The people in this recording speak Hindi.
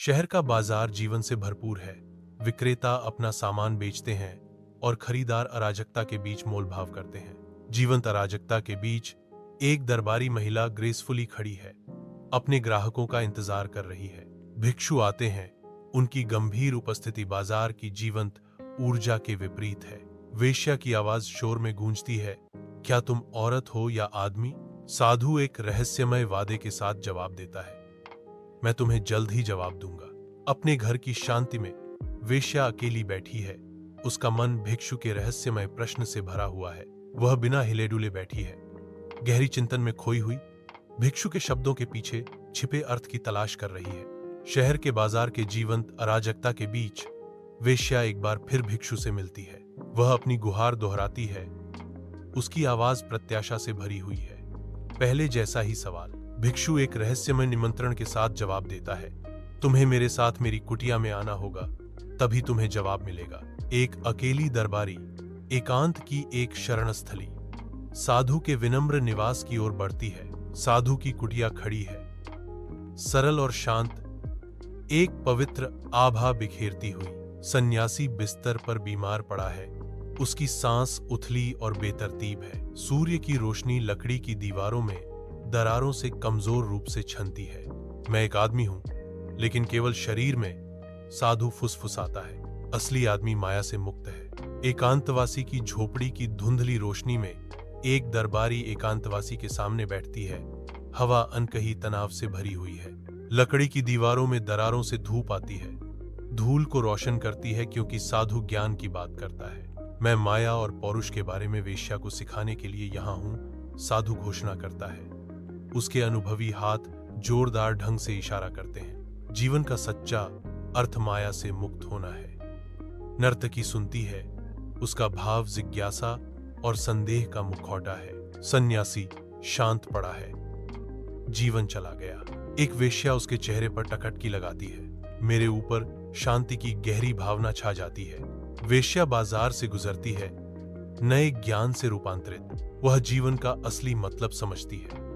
शहर का बाजार जीवन से भरपूर है। विक्रेता अपना सामान बेचते हैं और खरीदार अराजकता के बीच मोलभाव करते हैं। जीवंत अराजकता के बीच एक दरबारी महिला ग्रेसफुली खड़ी है, अपने ग्राहकों का इंतजार कर रही है। भिक्षु आते हैं, उनकी गंभीर उपस्थिति बाजार की जीवंत ऊर्जा के विपरीत है। वेश्या की आवाज शोर में गूंजती है, क्या तुम औरत हो या आदमी? साधु एक रहस्यमय वादे के साथ जवाब देता है, मैं तुम्हें जल्द ही जवाब दूंगा। अपने घर की शांति में वेश्या अकेली बैठी है, उसका मन भिक्षु के रहस्यमय प्रश्न से भरा हुआ है। वह बिना हिले डुले बैठी है, गहरी चिंतन में खोई हुई, भिक्षु के शब्दों के पीछे छिपे अर्थ की तलाश कर रही है। शहर के बाजार के जीवंत अराजकता के बीच वेश्या एक बार फिर भिक्षु से मिलती है। वह अपनी गुहार दोहराती है, उसकी आवाज प्रत्याशा से भरी हुई है। पहले जैसा ही सवाल। भिक्षु एक रहस्यमय निमंत्रण के साथ जवाब देता है, तुम्हें मेरे साथ मेरी कुटिया में आना होगा, तभी तुम्हें जवाब मिलेगा। एक अकेली दरबारी एकांत की एक शरणस्थली साधु के विनम्र निवास की ओर बढ़ती है। साधु की कुटिया खड़ी है, सरल और शांत, एक पवित्र आभा बिखेरती हुई। सन्यासी बिस्तर पर बीमार पड़ा है, उसकी सांस उथली और बेतरतीब है। सूर्य की रोशनी लकड़ी की दीवारों में दरारों से कमजोर रूप से छनती है। मैं एक आदमी हूं, लेकिन केवल शरीर में। साधु फुसफुसाता है, असली आदमी माया से मुक्त है। एकांतवासी की झोपड़ी की धुंधली रोशनी में एक दरबारी एकांतवासी के सामने बैठती है। हवा अनकही तनाव से भरी हुई है। लकड़ी की दीवारों में दरारों से धूप आती है, धूल को रोशन करती है, क्योंकि साधु ज्ञान की बात करता है। मैं माया और पौरुष के बारे में वेश्या को सिखाने के लिए यहाँ हूँ, साधु घोषणा करता है। उसके अनुभवी हाथ जोरदार ढंग से इशारा करते हैं। जीवन का सच्चा अर्थ माया से मुक्त होना है। नर्तकी सुनती है, उसका भाव जिज्ञासा और संदेह का मुखौटा है। सन्यासी शांत पड़ा है, जीवन चला गया। एक वेश्या उसके चेहरे पर टकटकी लगाती है। मेरे ऊपर शांति की गहरी भावना छा जाती है। वेश्या बाजार से गुजरती है, नए ज्ञान से रूपांतरित। वह जीवन का असली मतलब समझती है।